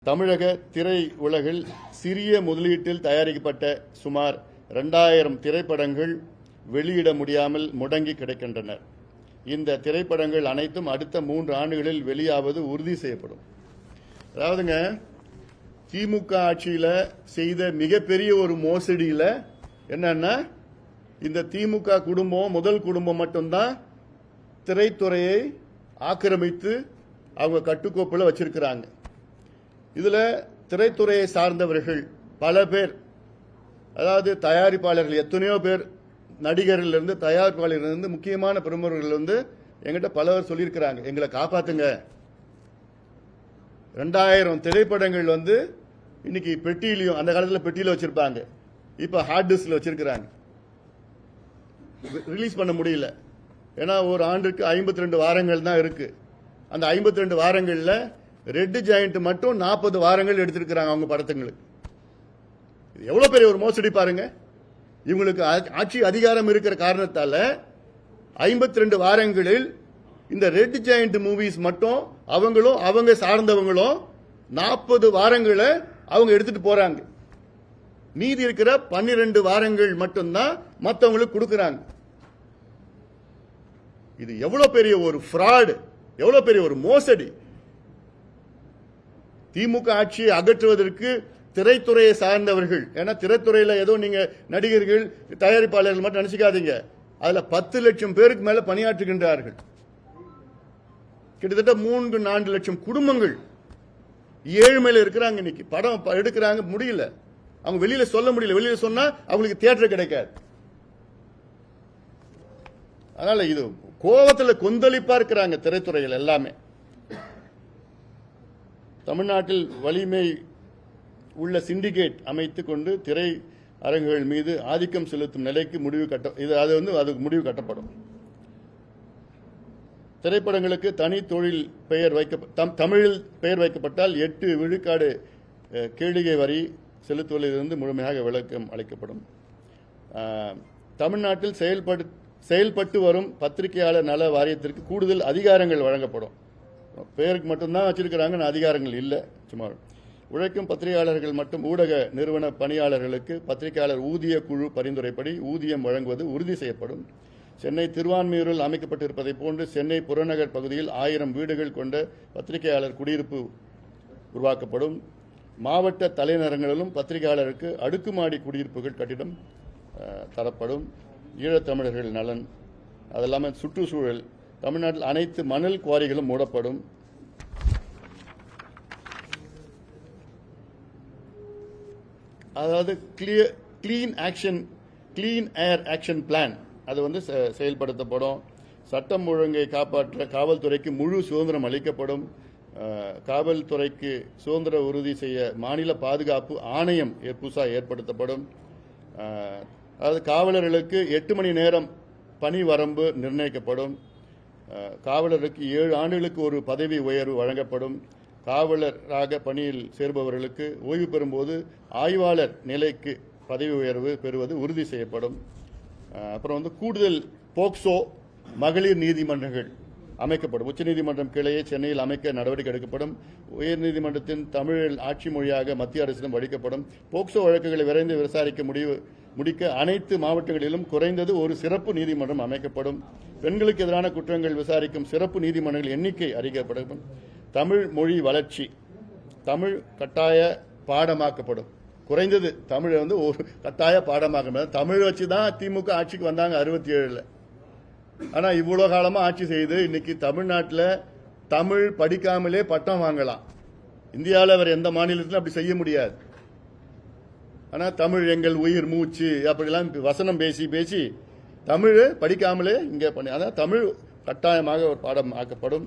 தமிழக திரை உலகில் சிறிய முதலீட்டில் தயாரிக்கப்பட்ட சுமார் 2000 திரைப்படங்கள் வெளியிட முடியாமல் முடங்கி கிடக்கின்றன. இந்த திரைப்படங்கள் அனைத்தும் அடுத்த 3 ஆண்டுகளில் வெளியாவது உறுதி செய்யப்படும். அதாவதுங்க, திமுக ஆட்சியில செய்த மிகப்பெரிய ஒரு மோசடியில என்னன்னா, இந்த திமுக குடும்பம் முதல் குடும்பம் மட்டும்தான் திரைத்துறையை ஆக்கிரமித்து அவங்க கட்டுக்கோப்புல வச்சிருக்கிறாங்க. இதுல திரைத்துறையை சார்ந்தவர்கள் பல பேர், அதாவது தயாரிப்பாளர்கள் எத்தனையோ பேர், நடிகர்கள் இருந்து தயாரிப்பாளர்கள் இருந்து முக்கியமான பிரமுகர்கள் வந்து எங்கிட்ட பலவர் சொல்லியிருக்கிறாங்க, எங்களை காப்பாத்துங்க. 2000 திரைப்படங்கள் வந்து இன்னைக்கு பெட்டியிலையும், அந்த காலத்தில் பெட்டியில வச்சிருப்பாங்க, இப்ப ஹார்ட் டிஸ்க்ல வச்சிருக்கிறாங்க. ரிலீஸ் பண்ண முடியல. ஏன்னா ஒரு ஆண்டுக்கு 52 வாரங்கள் தான் இருக்கு. அந்த 52 வாரங்கள்ல ரெட் ஜாயிண்ட் மட்டும் 40 வாரங்கள் எடுத்திருக்கிறாங்க அவங்க படத்துங்களுக்கு. எவ்வளவு பெரிய ஒரு மோசடி பாருங்க. இவங்களுக்கு ஆட்சி அதிகாரம் இருக்கிற காரணத்தால 52 வாரங்களில் இந்த ரெட் ஜாயிண்ட் மூவிஸ் மட்டும் அவங்களும் அவங்க சார்ந்தவங்களும் 40 வாரங்களை அவங்க எடுத்துட்டு போறாங்க. மீதி இருக்கிற 12 வாரங்கள் மட்டும்தான் மற்றவங்களுக்கு கொடுக்கறாங்க. இது எவ்வளவு பெரிய ஒரு ஃப்ராட், எவ்வளவு பெரிய ஒரு மோசடி. திமுக ஆட்சியை அகற்றுவதற்கு திரைத்துறையை சார்ந்தவர்கள், ஏன்னா திரைத்துறையில ஏதோ நீங்க நடிகர்கள் தயாரிப்பாளர்கள் மட்டும் நினைச்சுக்காதீங்க, அதுல 10 லட்சம் பேருக்கு மேல பணியாற்றுகின்றார்கள். கிட்டத்தட்ட 3-4 லட்சம் குடும்பங்கள் ஏழ்மையில இருக்கிறாங்க. இன்னைக்கு படம் எடுக்கிறாங்க, முடியல, அவங்க வெளியில சொல்ல முடியல. வெளியில சொன்னா அவங்களுக்கு தியேட்டர் கிடைக்காது. அதனால இது கோபத்துல கொந்தளிப்பா இருக்கிறாங்க திரைத்துறையில் எல்லாமே. தமிழ்நாட்டில் வலிமை உள்ள சிண்டிகேட் அமைத்துக் கொண்டு திரை அரங்குகள் மீது ஆதிக்கம் செலுத்தும் நிலைக்கு அதுக்கு முடிவு கட்டப்படும். திரைப்படங்களுக்கு தனி தொழில் பெயர் தமிழில் பெயர் வைக்கப்பட்டால் 8 விழுக்காடு கேளிகை வரி செலுத்துவதிலிருந்து முழுமையாக விலக்கம் அளிக்கப்படும். தமிழ்நாட்டில் செயல்பட்டு வரும் பத்திரிகையாளர் நல வாரியத்திற்கு கூடுதல் அதிகாரங்கள் வழங்கப்படும். பெயருக்கு மட்டும்தான் வச்சிருக்கிறாங்க, அதிகாரங்கள் இல்லை. சும்மா உழைக்கும் பத்திரிகையாளர்கள் மற்றும் ஊடக நிறுவன பணியாளர்களுக்கு பத்திரிகையாளர் ஊதிய குழு பரிந்துரைப்படி ஊதியம் வழங்குவது உறுதி செய்யப்படும். சென்னை திருவான்மியூரில் அமைக்கப்பட்டிருப்பதை போன்று சென்னை புறநகர் பகுதியில் 1000 வீடுகள் கொண்ட பத்திரிகையாளர் குடியிருப்பு உருவாக்கப்படும். மாவட்ட தலைநகரங்களிலும் பத்திரிகையாளருக்கு அடுக்குமாடி குடியிருப்புகள் கட்டிடம் தரப்படும். ஈழத்தமிழர்கள் நலன், அதெல்லாமல் சுற்றுச்சூழல், தமிழ்நாட்டில் அனைத்து மணல் குவாரிகளும் மூடப்படும். அதாவது கிளீன் ஏர் ஆக்ஷன் பிளான் அது வந்து செயல்படுத்தப்படும். சட்டம் ஒழுங்கை காப்பாற்ற காவல்துறைக்கு முழு சுதந்திரம் அளிக்கப்படும். காவல்துறைக்கு சுதந்திர உறுதி செய்ய மாநில பாதுகாப்பு ஆணையம் புதுசா ஏற்படுத்தப்படும். அதாவது காவலர்களுக்கு 8 மணி நேரம் பணி வரம்பு நிர்ணயிக்கப்படும். காவலருக்கு 7 ஆண்டுகளுக்கு ஒரு பதவி உயர்வு வழங்கப்படும். காவலராக பணியில் சேர்பவர்களுக்கு ஓய்வு பெறும்போது ஆய்வாளர் நிலைக்கு பதவி உயர்வு பெறுவது உறுதி செய்யப்படும். அப்புறம் வந்து கூடுதல் போக்சோ மகளிர் நீதிமன்றங்கள் அமைக்கப்படும். உச்சநீதிமன்றம் கிளையை சென்னையில் அமைக்க நடவடிக்கை எடுக்கப்படும். உயர்நீதிமன்றத்தின் தமிழில் ஆட்சி மொழியாக மத்திய அரசிடம் வழங்கப்படும். போக்சோ வழக்குகளை விரைந்து விசாரிக்க முடிக்க அனைத்து மாவட்டங்களிலும் குறைந்தது ஒரு சிறப்பு நீதிமன்றம் அமைக்கப்படும். பெண்களுக்கு எதிரான குற்றங்கள் விசாரிக்கும் சிறப்பு நீதிமன்றங்கள் எண்ணிக்கை அதிகரிக்கப்படும். தமிழ் மொழி வளர்ச்சி, தமிழ் கட்டாய பாடமாக்கப்படும். குறைந்தது தமிழ் வந்து ஒரு கட்டாய பாடமாக்க. தமிழ் வச்சுதான் திமுக ஆட்சிக்கு வந்தாங்க 67ல். ஆனா இவ்வளவு காலமா ஆட்சி செய்து இன்னைக்கு தமிழ்நாட்டில் தமிழ் படிக்காமலே பட்டம் வாங்கலாம். இந்தியாவில் வேற எந்த மாநிலத்திலும் அப்படி செய்ய முடியாது. ஆனா தமிழ் எங்கள் உயிர் மூச்சு அப்படிலாம் வசனம் பேசி தமிழ் படிக்காமலே இங்கே பண்ணி, அதான் தமிழ் கட்டாயமாக ஒரு பாடம் ஆக்கப்படும்.